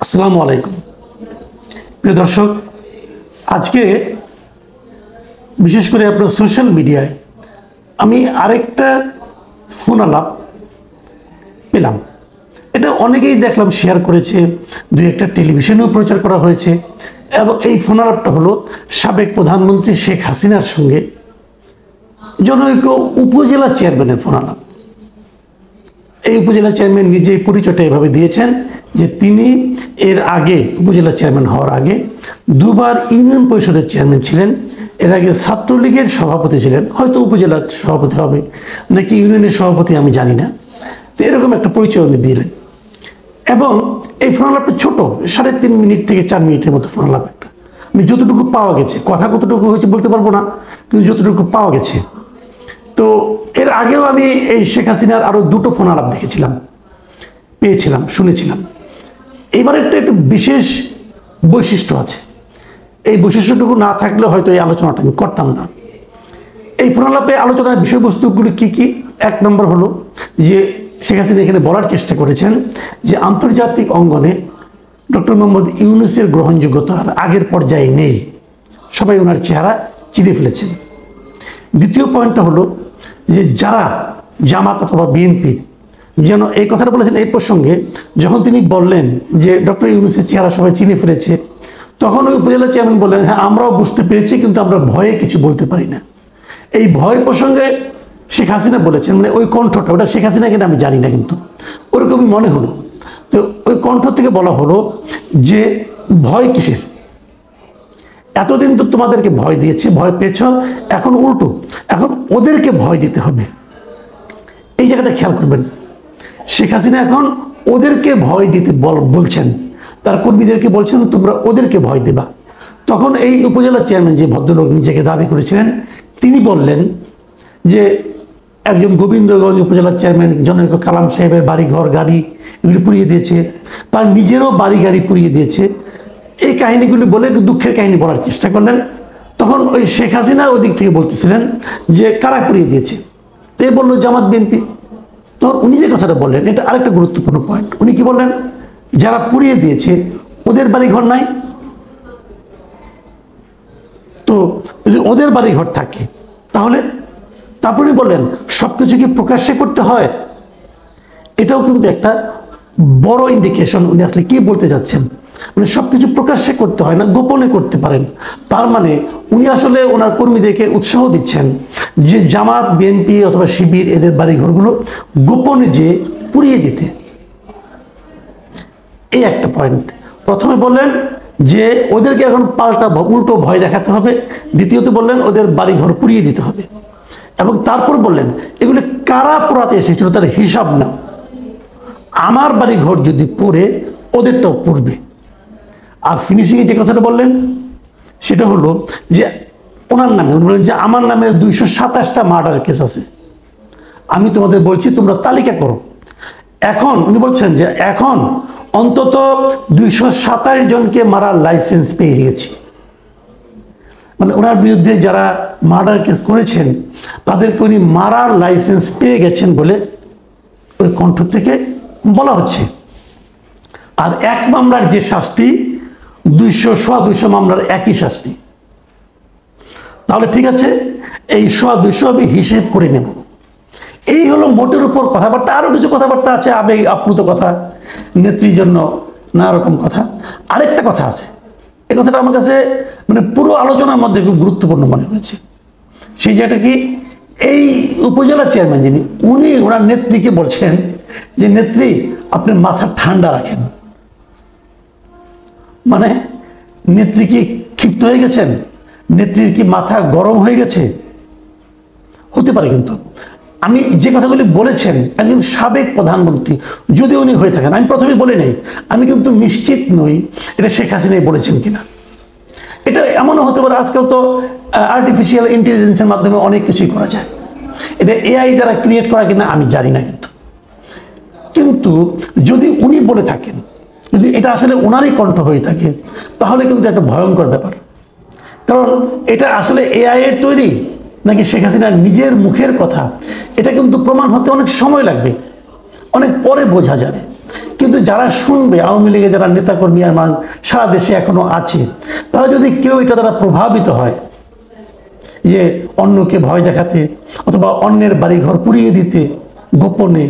আসসালামু আলাইকুম প্রিয় দর্শক, আজকে বিশেষ করে আপনার সোশ্যাল মিডিয়ায় আমি আরেকটা ফোন আলাপ পেলাম। এটা অনেকেই দেখলাম শেয়ার করেছে, দুই একটা টেলিভিশনেও প্রচার করা হয়েছে। এবং এই ফোন আলাপটা হলো সাবেক প্রধানমন্ত্রী শেখ হাসিনার সঙ্গে জনৈক উপজেলা চেয়ারম্যানের ফোন আলাপ। এই উপজেলা চেয়ারম্যান নিজেই পরিচয়টা এভাবে দিয়েছেন যে তিনি এর আগে উপজেলা চেয়ারম্যান হওয়ার আগে দুবার ইউনিয়ন পরিষদের চেয়ারম্যান ছিলেন, এর আগে ছাত্রলীগের সভাপতি ছিলেন, হয়তো উপজেলার সভাপতি হবে নাকি ইউনিয়নের সভাপতি আমি জানি না। তো এরকম একটা পরিচয় উনি দিলেন। এবং এই ফোন আলাপটা ছোটো, 3.5 মিনিট থেকে 4 মিনিটের মতো ফোন আলাপ একটা। আমি যতটুকু পাওয়া গেছে, কথা কতটুকু হয়েছে বলতে পারবো না, কিন্তু যতটুকু পাওয়া গেছে। তো এর আগেও আমি এই শেখ হাসিনার আরও 2টো ফোন আলাপ দেখেছিলাম, পেয়েছিলাম, শুনেছিলাম। এইবার একটা বিশেষ বৈশিষ্ট্য আছে। এই বৈশিষ্ট্যটুকু না থাকলে হয়তো এই আলোচনাটা আমি করতাম না। এই ফোন আলাপে আলোচনার বিষয়বস্তুগুলো কী কী? 1 নম্বর হলো যে শেখ হাসিনা এখানে বলার চেষ্টা করেছেন যে আন্তর্জাতিক অঙ্গনে ডক্টর মোহাম্মদ ইউনূসের গ্রহণযোগ্যতা আর আগের পর্যায়ে নেই, সবাই ওনার চেহারা চিনে ফেলেছেন। দ্বিতীয় পয়েন্টটা হলো যে যারা জামাত অথবা বিএনপির যেন এই কথাটা বলেছেন এই প্রসঙ্গে, যখন তিনি বললেন যে ডক্টর ইউনূসের চেহারা সবাই চিনে ফেলেছে, তখন ওই উপজেলা চেয়ারম্যান বললেন, হ্যাঁ আমরাও বুঝতে পেরেছি, কিন্তু আমরা ভয়ে কিছু বলতে পারি না। এই ভয় প্রসঙ্গে শেখ হাসিনা বলেছেন, মানে ওই কণ্ঠটা, ওটা শেখ হাসিনা কিনা আমি জানি না, কিন্তু ওরকমই মনে হলো। তো ওই কণ্ঠ থেকে বলা হলো যে ভয় কিসের? এতদিন তো তোমাদেরকে ভয় দিয়েছে, ভয় পেয়েছ, এখন উল্টো, এখন ওদেরকে ভয় দিতে হবে। এই জায়গাটা খেয়াল করবেন। শেখ হাসিনা এখন ওদেরকে ভয় দিতে বলছেন, তার কর্মীদেরকে বলছেন তোমরা ওদেরকে ভয় দেবা। তখন এই উপজেলা চেয়ারম্যান, যে ভদ্রলোক নিজেকে দাবি করেছিলেন, তিনি বললেন যে একজন গোবিন্দগঞ্জ উপজেলার চেয়ারম্যান জনৈক কালাম সাহেবের বাড়ি ঘর গাড়ি এগুলি পুড়িয়ে দিয়েছে, তার নিজেরও বাড়ি গাড়ি পুড়িয়ে দিয়েছে। এই কাহিনীগুলি বলে দুঃখের কাহিনী বলার চেষ্টা করলেন। তখন ওই শেখ হাসিনা ওই দিক থেকে বলতেছিলেন যে কারা পুড়িয়ে দিয়েছে, তো বললো জামাত বিএনপি। তো উনি যে কথাটা বললেন, এটা আরেকটা গুরুত্বপূর্ণ পয়েন্ট। উনি কি বললেন? যারা পুড়িয়ে দিয়েছে ওদের বাড়ি ঘর নাই, তো যদি ওদের বাড়ি ঘর থাকে তাহলে, তারপরে বললেন সব কিছু কি প্রকাশ্যে করতে হয়? এটাও কিন্তু একটা বড় ইন্ডিকেশন উনি আসলে কি বলতে যাচ্ছেন। মানে সব কিছু প্রকাশ্যে করতে হয় না, গোপনে করতে পারেন। তার মানে উনি আসলে ওনার কর্মীদেরকে উৎসাহ দিচ্ছেন যে জামাত বিএনপি অথবা শিবির এদের বাড়িঘরগুলো গোপনে যে পুড়িয়ে দিতে। এই একটা পয়েন্ট। প্রথমে বললেন যে ওদেরকে এখন পাল্টা উল্টো ভয় দেখাতে হবে, দ্বিতীয়ত বললেন ওদের বাড়িঘর পুড়িয়ে দিতে হবে, এবং তারপর বললেন এগুলি কারা পোড়াতে এসেছিল তার হিসাব নাও, আমার বাড়িঘর যদি পড়ে ওদেরটাও পড়বে। আর ফিনিশিংয়ে যে কথাটা বললেন সেটা হলো যে ওনার নামে উনি বললেন যে আমার নামে 227টা মার্ডার কেস আছে, আমি তোমাদের বলছি তোমরা তালিকা করো। এখন উনি বলছেন যে এখন অন্তত 227 জনকে মারার লাইসেন্স পেয়ে গেছি। মানে ওনার বিরুদ্ধে যারা মার্ডার কেস করেছেন তাদেরকে উনি মারার লাইসেন্স পেয়ে গেছেন বলে ওই কণ্ঠ থেকে বলা হচ্ছে। আর এক মামলার যে শাস্তি 200 মামলার একই শাস্তি। তাহলে ঠিক আছে, এই 200 আমি হিসেব করে নেব। এই হলো মোটের উপর কথাবার্তা। আরও কিছু কথাবার্তা আছে, আবেগ আপ্লুত কথা, নেত্রীর জন্য নানা রকম কথা। আরেকটা কথা আছে, এই কথাটা আমার কাছে মানে পুরো আলোচনার মধ্যে খুব গুরুত্বপূর্ণ মনে হয়েছে। সেই জায়গাটা কি, এই উপজেলা চেয়ারম্যান যিনি, উনি ওনার নেত্রীকে বলছেন যে নেত্রী আপনি মাথা ঠান্ডা রাখেন। মানে নেত্রী কি ক্ষিপ্ত হয়ে গেছেন? নেত্রীর কি মাথা গরম হয়ে গেছে? হতে পারে, কিন্তু আমি যে কথাগুলি বলেছেন একজন সাবেক প্রধানমন্ত্রী যদি উনি হয়ে থাকেন, আমি প্রথমে বলে নেই আমি কিন্তু নিশ্চিত নই এটা শেখ হাসিনাই বলেছেন কিনা। এটা এমনও হতে পারে, আজকাল তো আর্টিফিশিয়াল ইন্টেলিজেন্সের মাধ্যমে অনেক কিছুই করা যায়, এটা এআই দ্বারা ক্রিয়েট করা কিনা আমি জানি না। কিন্তু যদি উনি বলে থাকেন, যদি এটা আসলে ওনারই কণ্ঠ হয়ে থাকে, তাহলে কিন্তু একটা ভয়ঙ্কর ব্যাপার। কারণ এটা আসলে এআই এর তৈরি নাকি শেখ হাসিনার নিজের মুখের কথা, এটা কিন্তু প্রমাণ হতে অনেক সময় লাগবে, অনেক পরে বোঝা যাবে। কিন্তু যারা শুনবে, আওয়ামী লীগের যারা নেতাকর্মী আমার সারা দেশে এখনো আছে, তারা যদি কেউ এটা দ্বারা প্রভাবিত হয় যে অন্যকে ভয় দেখাতে অথবা অন্যের বাড়িঘর পুড়িয়ে দিতে গোপনে,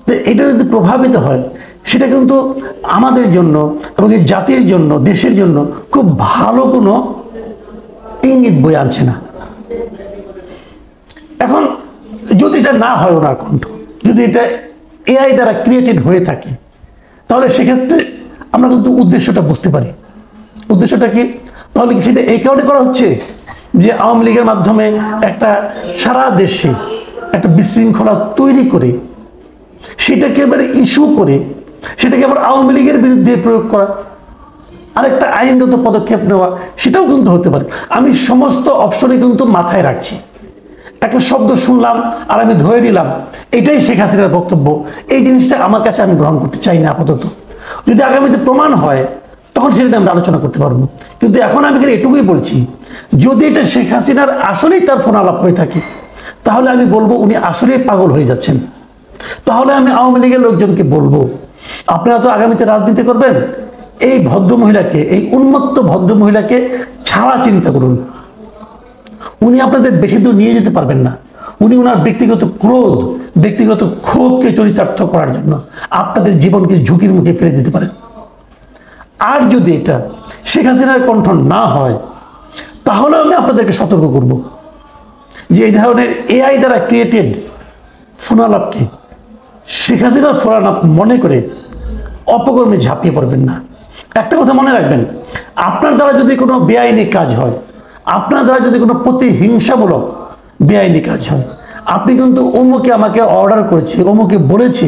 তো এটা যদি প্রভাবিত হয়, সেটা কিন্তু আমাদের জন্য এবং এই জাতির জন্য, দেশের জন্য খুব ভালো কোনো ইঙ্গিত বই আনছে না। এখন যদি এটা না হয় ওনার কণ্ঠ, যদি এটা এআই দ্বারা ক্রিয়েটেড হয়ে থাকে, তাহলে সেক্ষেত্রে আমরা কিন্তু উদ্দেশ্যটা বুঝতে পারি। উদ্দেশ্যটা কি? তাহলে কি সেটা এই কারণে করা হচ্ছে যে আওয়ামী লীগের মাধ্যমে একটা সারা দেশে একটা বিশৃঙ্খলা তৈরি করে সেটাকে এবার ইস্যু করে সেটাকে আবার আওয়ামী লীগের বিরুদ্ধে প্রয়োগ করা, আরেকটা আইনগত পদক্ষেপ নেওয়া, সেটাও কিন্তু হতে পারে। আমি সমস্ত অপশনে কিন্তু মাথায় রাখছি। একটা শব্দ শুনলাম আর আমি ধরে নিলাম এটাই শেখ হাসিনার বক্তব্য, এই জিনিসটা আমার কাছে আমি গ্রহণ করতে চাই না আপাতত। যদি আগামীতে প্রমাণ হয় তখন সেটা আমরা আলোচনা করতে পারবো। কিন্তু এখন আমি এটুকুই বলছি, যদি এটা শেখ হাসিনার আসলেই তার ফোন আলাপ হয়ে থাকে, তাহলে আমি বলবো উনি আসলেই পাগল হয়ে যাচ্ছেন। তাহলে আমি আওয়ামী লীগের লোকজনকে বলবো, আপনারা তো আগামীতে রাজনীতি করবেন, এই ভদ্রমহিলাকে, এই উন্মত্ত ভদ্রমহিলাকে ছাড়া চিন্তা করুন। উনি আপনাদের বেশি দূর নিয়ে যেতে পারবেন না। উনি ওনার ব্যক্তিগত ক্রোধ, ব্যক্তিগত ক্ষোভকে চরিতার্থ করার জন্য আপনাদের জীবনকে ঝুঁকির মুখে ফেলে দিতে পারেন। আর যদি এটা শেখ হাসিনার কণ্ঠ না হয়, তাহলে আমি আপনাদেরকে সতর্ক করব যে এই ধরনের এআই দ্বারা ক্রিয়েটেড ফোনালাপকে শেখ হাসিনার ফোনালাপ মনে করে অপকর্মে ঝাঁপিয়ে পড়বেন না। একটা কথা মনে রাখবেন, আপনার দ্বারা যদি কোনো বেআইনি কাজ হয়, আপনার দ্বারা যদি কোনো প্রতিহিংসামূলক বেআইনি কাজ হয়, আপনি কিন্তু অমুকে আমাকে অর্ডার করেছে, অমুকে বলেছে,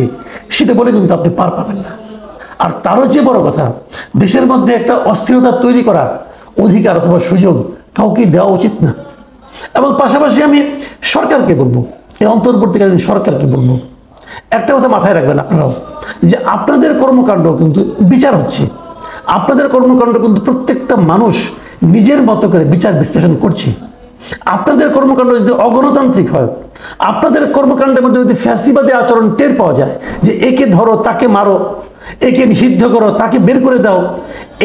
সেটা বলে কিন্তু আপনি পার পাবেন না। আর তারও চেয়ে বড় কথা, দেশের মধ্যে একটা অস্থিরতা তৈরি করার অধিকার অথবা সুযোগ কাউকে দেওয়া উচিত না। এবং পাশাপাশি আমি সরকারকে বলবো, এই অন্তর্বর্তীকালীন সরকারকে বলবো, একটা কথা মাথায় রাখবেন আপনারাও, যে আপনাদের কর্মকাণ্ড কিন্তু বিচার হচ্ছে। আপনাদের কর্মকাণ্ড কিন্তু প্রত্যেকটা মানুষ নিজের মতো করে বিচার বিশ্লেষণ করছে। আপনাদের কর্মকাণ্ড যদি অগণতান্ত্রিক হয়, আপনাদের কর্মকাণ্ডের মধ্যে যদি ফ্যাসিবাদী আচরণ টের পাওয়া যায়, যে একে ধরো তাকে মারো, একে নিষিদ্ধ করো তাকে বের করে দাও,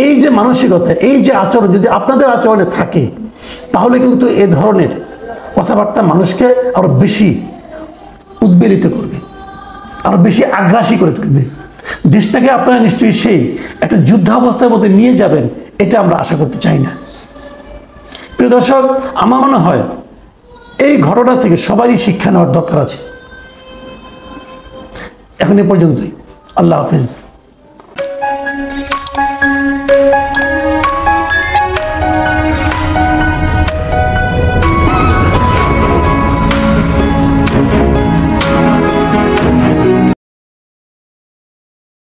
এই যে মানসিকতা, এই যে আচরণ যদি আপনাদের আচরণে থাকে, তাহলে কিন্তু এ ধরনের কথাবার্তা মানুষকে আরো বেশি উদ্বেলিত করবে, আরো বেশি আগ্রাসী করে তুলবে। দেশটাকে আপনারা নিশ্চয়ই সেই একটা যুদ্ধাবস্থার মধ্যে নিয়ে যাবেন, এটা আমরা আশা করতে চাই না। প্রিয় দর্শক, আমার মনে হয় এই ঘটনা থেকে সবারই শিক্ষা নেওয়ার দরকার আছে। এখন এ পর্যন্তই। আল্লাহ হাফিজ।